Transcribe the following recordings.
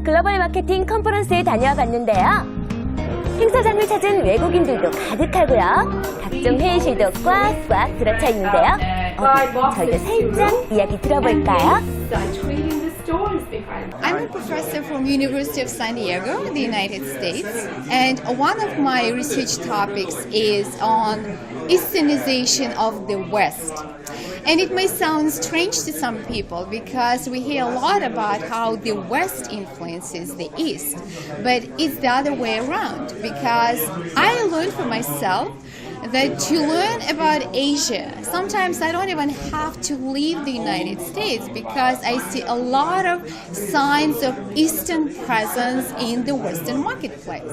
글로벌 마케팅 컨퍼런스에 다녀와 봤는데요. 행사장을 찾은 외국인들도 가득하고요. 각종 회의실도 꽉꽉 들어차 있는데요. 저희도 살짝 이야기 들어볼까요? I'm a professor from University of San Diego, the United States, and one of my research topics is on Easternization of the West. And it may sound strange to some people because we hear a lot about how the West influences the East, but it's the other way around because I learned for myself that to learn about Asia, sometimes I don't even have to leave the United States because I see a lot of signs of Eastern presence in the Western marketplace.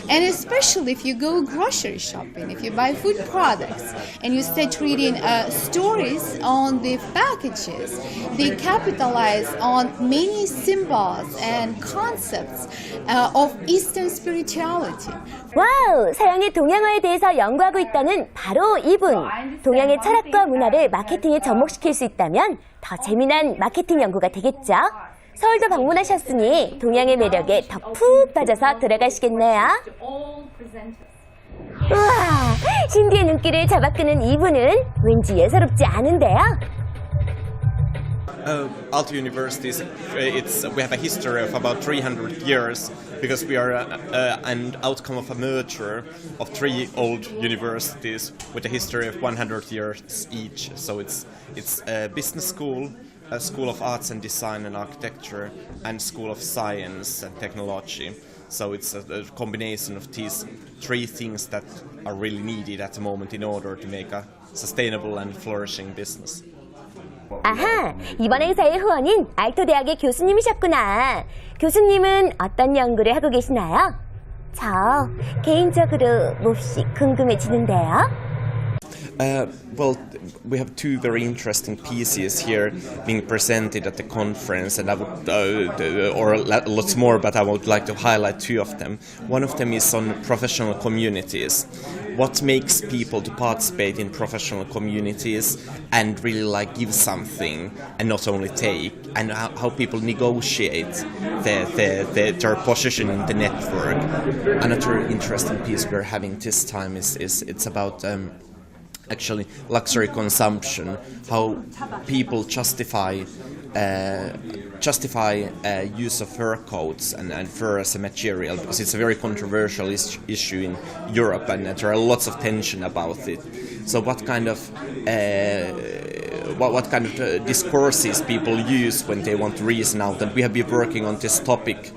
And especially if you go grocery shopping, if you buy food products and you start reading stories on the packages, they capitalize on many symbols and concepts of Eastern spirituality. 와우! 서양의 동양화에 대해서 연구하고 있다는 바로 이분! 동양의 철학과 문화를 마케팅에 접목시킬 수 있다면 더 재미난 마케팅 연구가 되겠죠? 서울도 방문하셨으니 동양의 매력에 더 푹 빠져서 들어가시겠네요. 우와! 신디의 눈길을 잡아끄는 이분은 왠지 예사롭지 않은데요? Aalto University, we have a history of about 300 years because we are an outcome of a merger of three old universities with a history of 100 years each. So it's a business school, a school of arts and design and architecture, and school of science and technology. So it's a combination of these three things that are really needed at the moment in order to make a sustainable and flourishing business. 아하! 이번 행사의 후원인 알토 대학의 교수님이셨구나. 교수님은 어떤 연구를 하고 계시나요? 저 개인적으로 몹시 궁금해지는데요. Well, we have two very interesting pieces here being presented at the conference, and I would, or lots more, but I would like to highlight two of them. One of them is on professional communities. What makes people to participate in professional communities and really like give something and not only take, and how people negotiate their position in the network. Another interesting piece we're having this time is it's about actually luxury consumption, how people justify use of fur coats and fur as a material, because it's a very controversial issue in Europe and there are lots of tension about it. So what kind of discourses people use when they want to reason out, and we have been working on this topic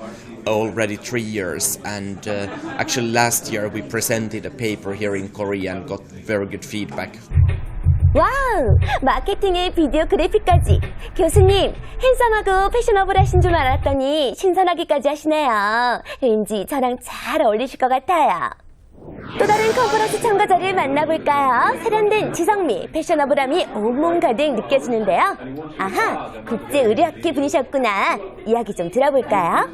already 3 years, and actually last year we presented a paper here in Korea and got very good feedback. 와우! 마케팅에 비디오 그래픽까지! 교수님, 핸섬하고 패셔너블하신 줄 알았더니 신선하기까지 하시네요. 왠지 저랑 잘 어울리실 것 같아요. 또 다른 컨퍼런스 참가자를 만나볼까요? 세련된 지성미, 패셔너블함이 온몸 가득 느껴지는데요. 아하, 국제의류학회 분이셨구나. 이야기 좀 들어볼까요?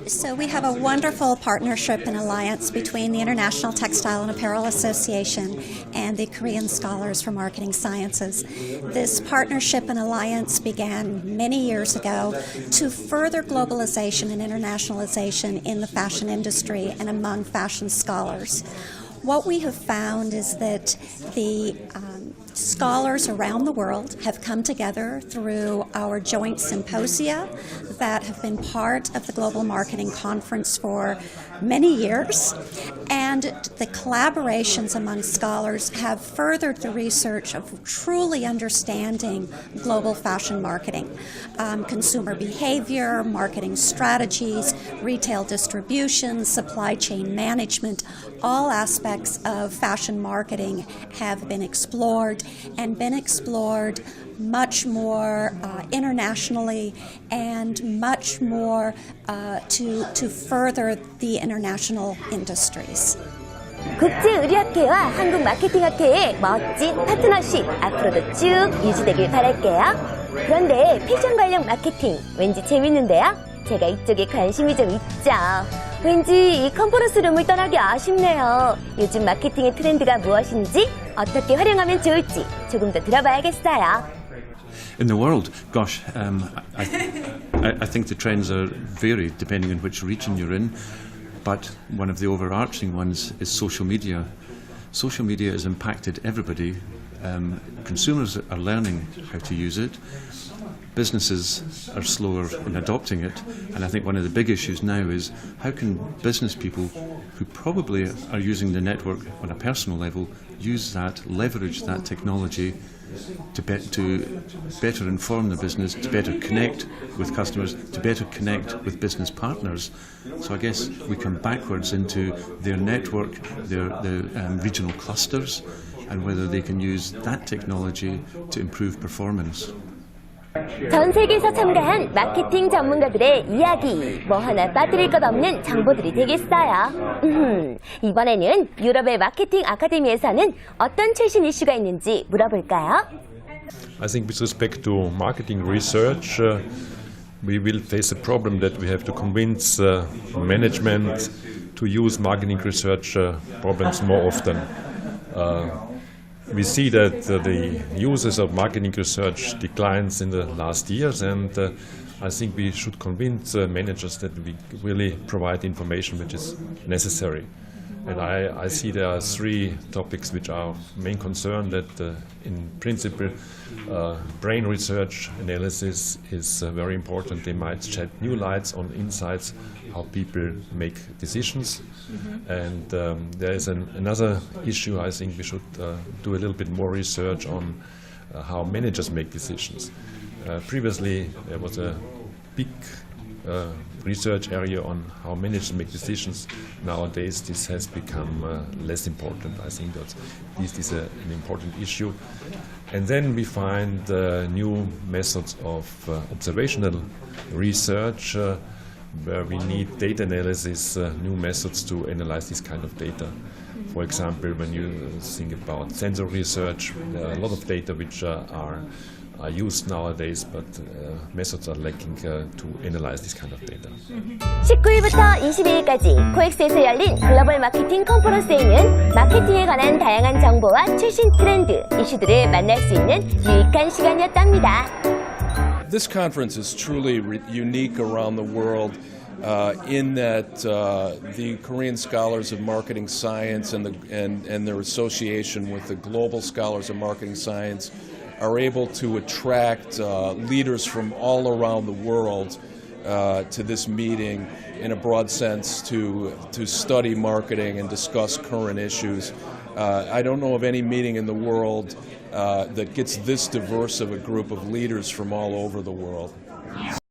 So we have a wonderful partnership and alliance between the International Textile and Apparel Association and the Korean Scholars for Marketing Sciences. This partnership and alliance began many years ago to further globalization and internationalization in the fashion industry and among fashion scholars. What we have found is that the scholars around the world have come together through our joint symposia that have been part of the Global Marketing Conference for many years, and the collaborations among scholars have furthered the research of truly understanding global fashion marketing, consumer behavior, marketing strategies, retail distribution, supply chain management. All aspects of fashion marketing have been explored and been explored much more internationally and much more to further the international industries. 국제의류학회와 한국마케팅학회의 멋진 파트너십 앞으로도 쭉 유지되길 바랄게요. 그런데 패션 관련 마케팅 왠지 재밌는데요? 제가 이쪽에 관심이 좀 있죠. 왠지 이 컨퍼런스 룸을 떠나기 아쉽네요. 요즘 마케팅의 트렌드가 무엇인지 어떻게 활용하면 좋을지 조금 더 들어봐야겠어요. In the world, gosh, I think the trends are varied depending on which region you're in, but one of the overarching ones is social media. Social media has impacted everybody. Consumers are learning how to use it. Businesses are slower in adopting it, and I think one of the big issues now is how can business people who probably are using the network on a personal level use that, leverage that technology to better inform the business, to better connect with customers, to better connect with business partners. So I guess we come backwards into their network, their regional clusters, and whether they can use that technology to improve performance. 전 세계에서 참가한 마케팅 전문가들의 이야기, 뭐 하나 빠뜨릴 것 없는 정보들이 되겠어요. 이번에는 유럽의 마케팅 아카데미에서는 어떤 최신 이슈가 있는지 물어볼까요? I think with respect to marketing research, we will face a problem that we have to convince management to use marketing research problems more often. We see that the uses of marketing research declines in the last years, and I think we should convince managers that we really provide information which is necessary. And I see there are three topics which are of main concern, that in principle brain research analysis is very important. They might shed new lights on insights how people make decisions. And there is another issue. I think we should do a little bit more research on how managers make decisions. Previously there was a big research area on how managers make decisions. Nowadays this has become less important. I think that this is an important issue. And then we find new methods of observational research where we need data analysis, new methods to analyze this kind of data. For example, when you think about sensor research, there are a lot of data which are used nowadays, but methods are lacking to analyze this kind of data. 19일부터 22일까지 코엑스에서 열린 글로벌 마케팅 컨퍼런스에는 마케팅에 관한 다양한 정보와 최신 트렌드, 이슈들을 만날 수 있는 유익한 시간이었답니다. This conference is truly unique around the world in that the Korean Scholars of Marketing Science and their association with the Global Scholars of Marketing Science are able to attract leaders from all around the world to this meeting in a broad sense to study marketing and discuss current issues. I don't know of any meeting in the world that gets this diverse of a group of leaders from all over the world.